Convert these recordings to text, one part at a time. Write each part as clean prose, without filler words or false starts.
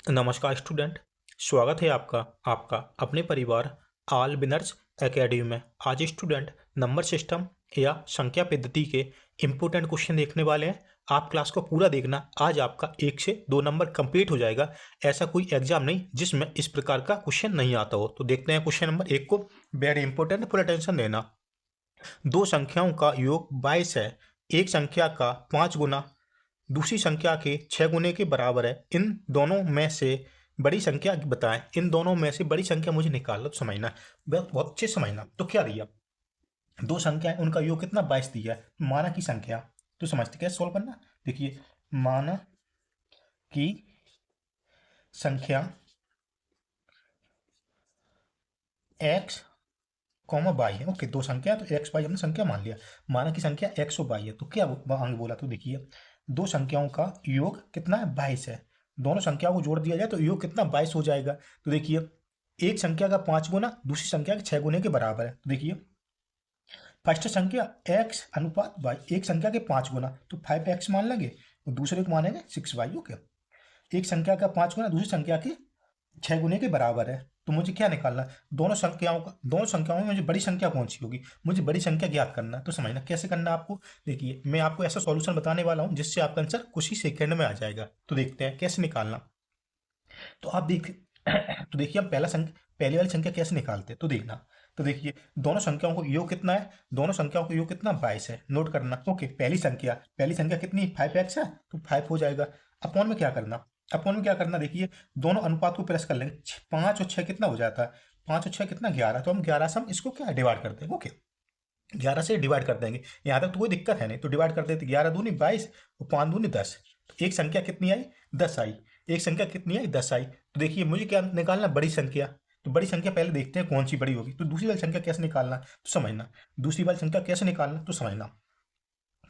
नमस्कार स्टूडेंट। स्वागत है आपका आपका अपने परिवार ऑल विनर्स एकेडमी में। आज स्टूडेंट नंबर सिस्टम या संख्या पद्धति के इम्पोर्टेंट क्वेश्चन देखने वाले हैं। आप क्लास को पूरा देखना। आज आपका 1 से 2 नंबर कंप्लीट हो जाएगा। ऐसा कोई एग्जाम नहीं जिसमें इस प्रकार का क्वेश्चन नहीं आता हो। तो देखते हैं क्वेश्चन नंबर 1 को। वेरी इंपॉर्टेंट, फुल अटेंशन देना। दो संख्याओं का योग 22 है। एक संख्या का 5 गुना दूसरी संख्या के 6 गुने के बराबर है। इन दोनों में से बड़ी संख्या बताएं। इन दोनों में से बड़ी संख्या मुझे निकालना। तो समझना, बहुत अच्छे से समझना। तो क्या दिया, दो संख्या है, उनका योग कितना 22 दिया है। माना की संख्या, तो समझते कैसे सॉल्व करना। देखिए, माना की संख्या x कॉमा बाई है। ओके, दो संख्या है तो एक्स बाई हमने संख्या मान लिया। माना की संख्या एक्स और बाई है। तो क्या आगे बोला, तो देखिए दो संख्याओं का योग कितना है 22 है। दोनों संख्याओं को जोड़ दिया जाए तो योग कितना 22 हो जाएगा। तो देखिए एक संख्या का 5 गुना दूसरी संख्या के 6 गुने के बराबर है। तो देखिए फर्स्ट संख्या x अनुपात बाई, एक संख्या के 5 गुना तो 5x मान लेंगे और दूसरे को मानेंगे 6y। ओके, एक संख्या का 5 गुना दूसरी संख्या के 6 गुने के बराबर है। तो मुझे क्या निकालना, दोनों संख्याओं में मुझे बड़ी संख्या कौन सी होगी, मुझे बड़ी संख्या ज्ञात करना। तो समझना कैसे करना आपको। देखिए मैं आपको ऐसा सॉल्यूशन बताने वाला हूं जिससे आपका आंसर कुछ ही सेकंड में आ जाएगा। तो देखते हैं कैसे निकालना। तो आप देख तो देखिए हम पहली वाली संख्या कैसे निकालते हैं तो देखना। तो देखिए दोनों संख्याओं को योग कितना है, दोनों संख्याओं को योग कितना 22 है। नोट करना। ओके, पहली संख्या कितनी 5x है तो 5 हो जाएगा। अपॉन में क्या करना, अपॉन में क्या करना, देखिए दोनों अनुपात को प्लस कर लेंगे। 5 और 6 कितना हो जाता है, 5 और 6 कितना 11। तो हम 11 से हम इसको क्या डिवाइड कर देंगे। ओके, 11 से डिवाइड कर देंगे। यहाँ तक तो कोई दिक्कत है नहीं, तो डिवाइड कर देते। 11 दूनी 22 और 5 दूनी 10। तो एक संख्या कितनी आई 10 आई। एक संख्या कितनी आई 10 आई। तो देखिए मुझे क्या निकालना, बड़ी संख्या। तो बड़ी संख्या पहले देखते हैं कौन सी बड़ी होगी। तो दूसरी वाली संख्या कैसे निकालना तो समझना, दूसरी वाली संख्या कैसे निकालना तो समझना।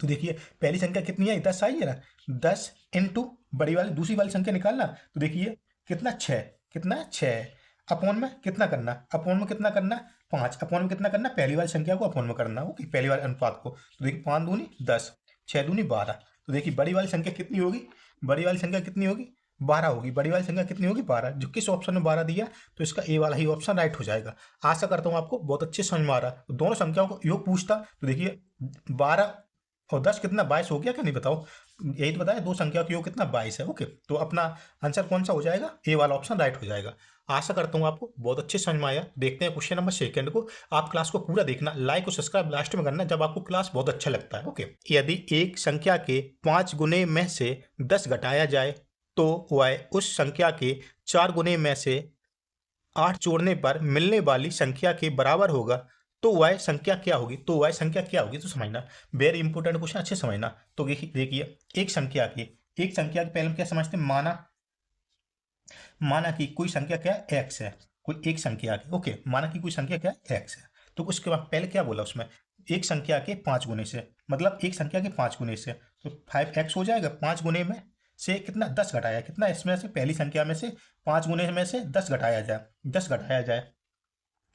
तो देखिए पहली संख्या कितनी आई 10 आई है ना, 10 इंटू बड़ी वाली दूसरी वाली संख्या निकालना। तो देखिए कितना 6, कितना 6। अपॉन में कितना करना, अपॉन में कितना करना 5। अपॉन में कितना करना, पहली वाली संख्या को अपॉन में करना। ओके, पहली वाले अनुपात को। तो देखिए 5 दूनी 10, 6 दूनी 12। तो देखिए बड़ी वाली संख्या कितनी होगी, बड़ी वाली संख्या कितनी होगी 12 होगी। बड़ी वाली संख्या कितनी होगी 12। जो किस ऑप्शन में 12 दिया तो इसका ए वाला ही ऑप्शन राइट हो जाएगा। आशा करता हूँ आपको बहुत अच्छे समझ में आ रहा है। तो दोनों संख्याओं को योग पूछता तो देखिए 12 और 10 कितना 22 हो गया क्या, नहीं बताओ। यही तो बताया, दो संख्या का योग कितना 22 है। ओके, तो अपना आंसर कौन सा हो जाएगा, ए वाला ऑप्शन राइट हो जाएगा। आशा करता हूँ आपको बहुत अच्छे समझ में आया। देखते हैं क्वेश्चन नंबर सेकंड को। आप क्लास को पूरा देखना, लाइक और सब्सक्राइब लास्ट में करना जब आपको क्लास बहुत अच्छा लगता है। ओके, यदि एक संख्या के 5 गुने में से 10 घटाया जाए तो वह उस संख्या के 4 गुने में से 8 जोड़ने पर मिलने वाली संख्या के बराबर होगा। तो वह संख्या क्या होगी, तो वह संख्या क्या होगी तो समझना। वेरी इंपॉर्टेंट क्वेश्चन, अच्छे समझना। तो देखिए एक संख्या के पहले हम क्या समझते हैं, माना, माना कि कोई संख्या क्या है x है। कोई एक संख्या की, ओके, माना कि कोई संख्या क्या है x है। तो उसके बाद पहले क्या बोला उसमें, एक संख्या के 5 गुने से, मतलब एक संख्या के 5 गुने से तो 5x हो जाएगा। 5 गुने में से कितना 10 घटाया, कितना इसमें से पहली संख्या में से 5 गुने में से 10 घटाया जाए, 10 घटाया जाए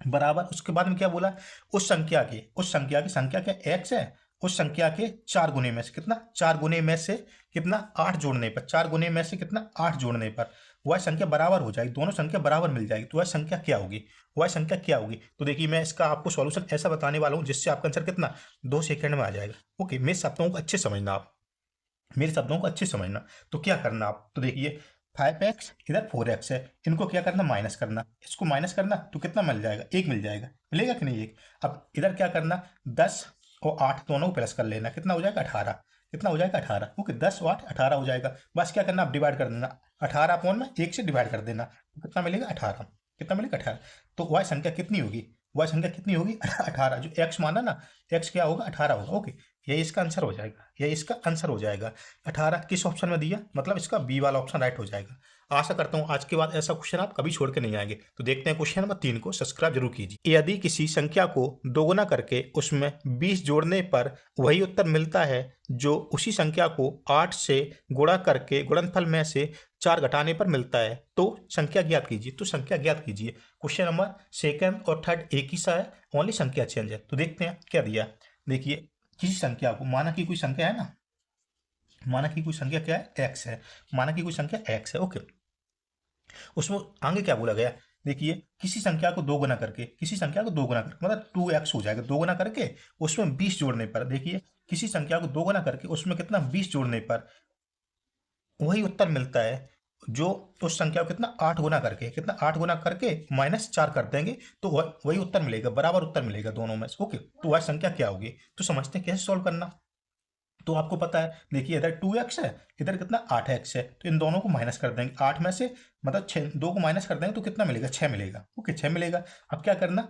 बराबर। उसके बाद में क्या बोला, उस संख्या की संख्या क्या x है, उस संख्या के 4 गुने में से कितना, 4 गुने में से कितना 8 जोड़ने पर, 4 गुने में से कितना 8 जोड़ने पर वह संख्या बराबर हो जाएगी। दोनों संख्या बराबर मिल जाएगी। तो वह संख्या क्या होगी, वह संख्या क्या होगी। तो देखिए मैं इसका आपको सॉल्यूशन ऐसा बताने वाला हूं जिससे आपका आंसर कितना 2 सेकंड में आ जाएगा। ओके, मेरे शब्दों को अच्छे समझना आप, मेरे शब्दों को अच्छे समझना। तो क्या करना आप, तो देखिए 5x इधर 4x है, इनको क्या करना माइनस करना। इसको माइनस करना तो कितना मिल जाएगा, एक मिल जाएगा, मिलेगा कि नहीं एक। अब इधर क्या करना, 10 और 8 दोनों को प्लस कर लेना, कितना हो जाएगा 18। कितना हो जाएगा 18। ओके, 10 और 8 18 हो जाएगा। बस क्या करना, आप डिवाइड कर देना। 18 अपॉन में 1 से डिवाइड कर देना तो कितना मिलेगा 18। कितना मिलेगा 18। तो वह संख्या कितनी होगी, वह संख्या कितनी होगी 18। जो x माना ना, x क्या होगा 18 होगा। ओके, ये इसका आंसर हो जाएगा, ये इसका आंसर हो जाएगा। 18 किस ऑप्शन में दिया, मतलब इसका बी वाला ऑप्शन राइट हो जाएगा। आशा करता हूँ आज के बाद ऐसा क्वेश्चन आप कभी छोड़ के नहीं आएंगे। तो देखते हैं क्वेश्चन नंबर 3 को। सब्सक्राइब जरूर कीजिए। यदि किसी संख्या को दोगुना करके उसमें 20 जोड़ने पर वही उत्तर मिलता है जो उसी संख्या को 8 से गुणा करके गुणनफल में से 4 घटाने पर मिलता है, तो संख्या ज्ञात कीजिए। तो संख्या ज्ञात कीजिए। क्वेश्चन नंबर सेकंड और थर्ड एक ही सा है, ओनली संख्या चेंज है। तो देखते हैं क्या दिया। देखिए किसी संख्या को, माना कि कोई संख्या है ना, माना कि कोई संख्या क्या है x है, माना कि कोई संख्या x है। ओके, उसमें आगे क्या बोला गया, देखिए किसी संख्या को दो गुना करके, किसी संख्या को दो गुना करके मतलब 2x हो जाएगा, दो गुना करके उसमें 20 जोड़ने पर, देखिए किसी संख्या को दो गुना करके उसमें कितना 20 जोड़ने पर वही उत्तर मिलता है जो उस संख्या को कितना 8 गुना करके, कितना 8 गुना करके -4 कर देंगे तो वही उत्तर मिलेगा, बराबर उत्तर मिलेगा दोनों में से। ओके, तो वह संख्या क्या होगी, तो समझते हैं कैसे सॉल्व करना। तो आपको पता है, देखिए इधर 2x है, इधर कितना 8x है, तो इन दोनों को माइनस कर देंगे, 8 में से मतलब 6, 2 को माइनस कर देंगे तो कितना मिलेगा, 6 मिलेगा। ओके, 6 मिलेगा। अब क्या करना,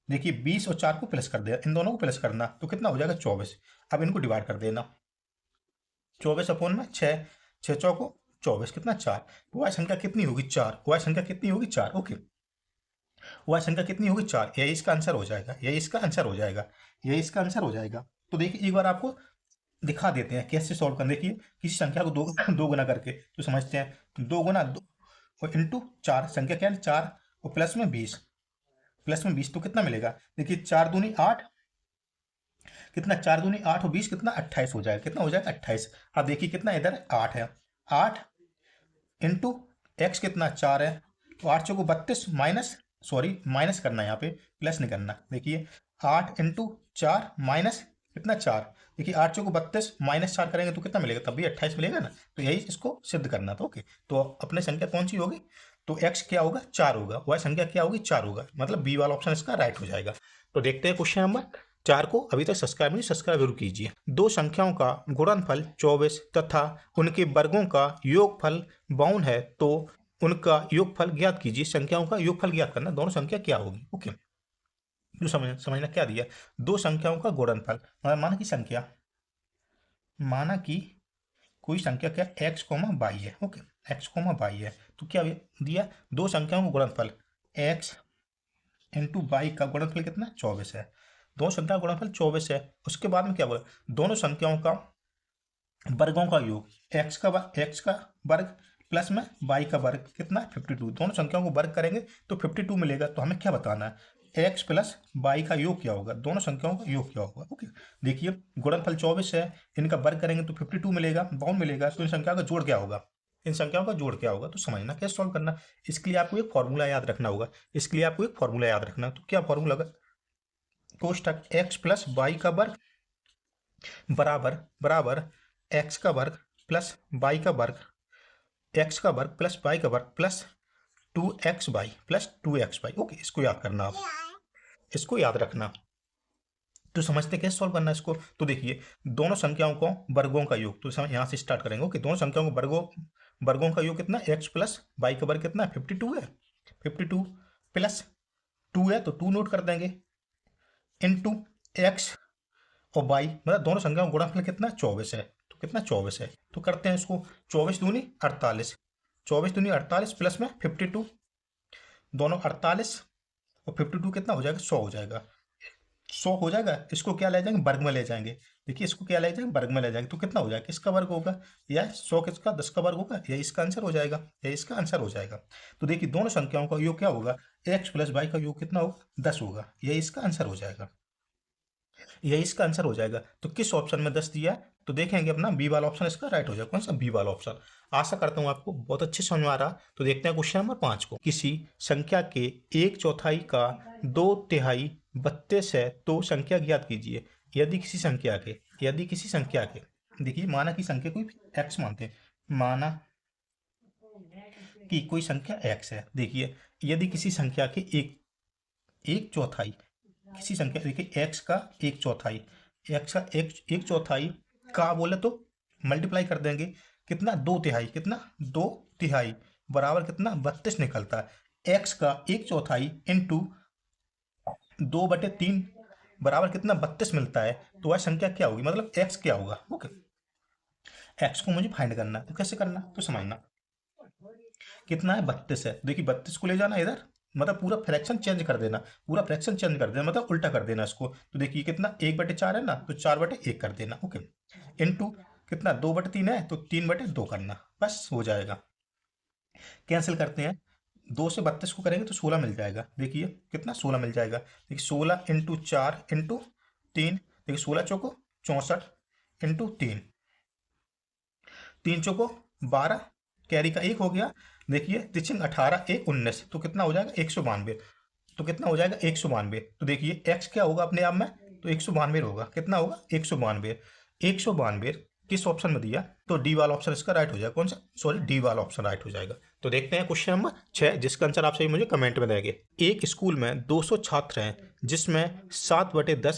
देखिए 20 और 4 को प्लस कर दिया, इन दोनों को प्लस करना तो कितना हो जाएगा 24। अब इनको डिवाइड कर देना, 24 अपोन में 6, 6 चौको 24, कितना 4। तो वह संख्या कितनी होगी 4, वह संख्या कितनी होगी 4। ओके, वह संख्या कितनी होगी 4, यही इसका आंसर हो जाएगा, यही इसका आंसर हो जाएगा, यही इसका आंसर हो जाएगा। तो देखिए एक बार आपको दिखा देते हैं कैसे सॉल्व करना। देखिए किसी संख्या को दो दो गुना करके, तो समझते हैं 2 गुना 2 और इंटू 4, संख्या क्या है 4 और प्लस में 20, प्लस में 20 तो कितना मिलेगा, देखिए 4 दूनी 8, कितना 4 दूनी 8 और 20 कितना 28 हो जाएगा, कितना हो जाएगा 28। अब देखिए कितना इधर 8 है, 8 इंटू एक्स कितना 4 है, तो 8 चौको 32 माइनस, सॉरी माइनस करना है यहाँ पे, प्लस नहीं करना। देखिए 8 इंटू 4 माइनस कितना 4, देखिए 8 चौको 32 -4 करेंगे तो कितना मिलेगा, तब भी 28 मिलेगा ना। तो यही इसको सिद्ध करना था। ओके, तो अपने संख्या कौन सी होगी, तो x क्या होगा 4 होगा, y संख्या क्या होगी 4 होगा, मतलब बी वाला ऑप्शन इसका राइट हो जाएगा। तो देखते हैं क्वेश्चन नंबर 4 को। अभी तक सब्सक्राइब नहीं, सब्सक्राइब जरूर कीजिए। दो संख्याओं का गुणनफल 24 तथा उनके वर्गों का योगफल 52 है, तो उनका योगफल ज्ञात कीजिए। संख्याओं का योगफल ज्ञात करना, दोनों संख्या क्या होगी। ओके, तो समझना क्या दिया, दो संख्याओं का गुणनफल, मतलब माना कि कोई संख्या क्या x कोमा बाई है। ओके, x कोमा बाई है, तो क्या दिया, दो संख्याओं का गुणनफल x इंटू बाई का गुणनफल कितना 24 है, दोनों संख्या का गुणनफल 24 है। उसके बाद में क्या बोला, दोनों संख्याओं का वर्गों का योग, x का वर्ग प्लस में बाई का वर्ग कितना 52, दोनों संख्याओं को वर्ग करेंगे तो 52 मिलेगा। तो हमें क्या बताना है, x प्लस बाई का योग क्या होगा, दोनों संख्याओं का योग क्या होगा। ओके, देखिए गुणनफल 24 है, इनका वर्ग करेंगे तो 52 मिलेगा, 52 मिलेगा, तो इन संख्या का जोड़ क्या होगा, इन संख्याओं का जोड़ क्या होगा। तो समझना कैसे सॉल्व करना, इसके लिए आपको एक फॉर्मूला याद रखना होगा, इसके लिए आपको एक फॉर्मूला याद रखना। तो क्या फॉर्मूला होगा, कोष्टक x प्लस बाई का वर्ग बराबर बराबर एक्स का वर्ग प्लस बाई का वर्ग, एक्स का वर्ग प्लस बाई का वर्ग plus 2x by plus 2x by. Okay, इसको याद करना, आप इसको याद रखना। तो समझते कैसे सॉल्व करना है इसको। तो देखिए दोनों संख्याओं को वर्गों का योग, तो यहाँ से स्टार्ट करेंगे। ओके, दोनों संख्याओं को वर्गों का योग कितना, x प्लस बाई का वर्ग कितना 52 है, 52 प्लस 2 है तो 2 नोट कर देंगे, इंटू एक्स और बाई, मतलब दोनों संख्याओं का गुणनफल कितना 24 है, तो कितना 24 है। तो करते हैं इसको, 24 दूनी 48, 24 दूनी 48 प्लस में 52, दोनों 48 और 52 कितना हो जाएगा 100 हो जाएगा, 100 हो जाएगा। इसको क्या ले जाएंगे, वर्ग में ले जाएंगे। देखिए इसको क्या ले जाएंगे, वर्ग में ले जाएंगे, तो कितना हो जाएगा, किसका वर्ग होगा, या 100 किसका 10 का वर्ग होगा, यही इसका आंसर हो जाएगा, यही इसका आंसर हो जाएगा। तो देखिए दोनों संख्याओं का योग क्या होगा, एक्स प्लस वाई का योग कितना होगा 10 होगा, यही इसका आंसर हो जाएगा, यही इसका आंसर हो जाएगा। तो किस ऑप्शन में 10 दिया है, तो देखेंगे अपना बी वाला ऑप्शन इसका राइट हो जाएगा। कौन सा, बी वाला ऑप्शन। आशा करता हूँ आपको बहुत अच्छे समझ में आ रहा। तो देखते हैं क्वेश्चन नंबर 5 को। किसी संख्या के 1/4 का 2/3 32 है, तो संख्या ज्ञात कीजिए। यदि किसी संख्या के देखिए माना की संख्या कोई x मानते हैं, माना कि कोई संख्या x है। देखिए यदि किसी संख्या के एक चौथाई, किसी संख्या देखिए x का एक चौथाई, x का एक चौथाई का बोले तो मल्टीप्लाई कर देंगे, कितना 2/3, कितना 2/3 बराबर कितना 32 निकलता है। x का एक चौथाई इंटू 2/3 बराबर कितना 32 मिलता है। तो वह संख्या क्या होगी, मतलब x क्या होगा। ओके, x को मुझे फाइंड करना है, तो कैसे करना, तो समझना कितना है 32 है। देखिए 32 को ले जाना इधर, मतलब पूरा फ्रैक्शन चेंज कर देना, पूरा फ्रैक्शन चेंज कर देना, मतलब उल्टा कर देना इसको। तो देखिए कितना 1/4 है ना, तो 4/1 कर देना। ओके, इनटू कितना 2/3 है, तो 3/2 करना, बस हो जाएगा। कैंसिल करते हैं, 2 से 32 को करेंगे तो 16 मिल जाएगा। देखिए कितना 16 मिल जाएगा। देखिए 16 इंटू 4 इंटू 3, देखिए 16 चौको 64 इंटू 3, 3 चौको 12, कैरी का 1 हो गया, देखिए तिचिंग 18 एक 19, तो कितना हो जाएगा 192। तो कितना हो जाएगा 192। तो देखिए एक्स क्या होगा अपने आप में, तो 192 होगा। कितना होगा 192। 192 किस ऑप्शन में दिया, तो डी वाला ऑप्शन इसका राइट हो जाएगा। कौन सा, सॉरी डी वाला ऑप्शन राइट हो जाएगा। तो देखते हैं क्वेश्चन नंबर 6, जिसका आंसर आप सही मुझे कमेंट में देंगे। एक स्कूल में 200 छात्र हैं जिसमें 7/10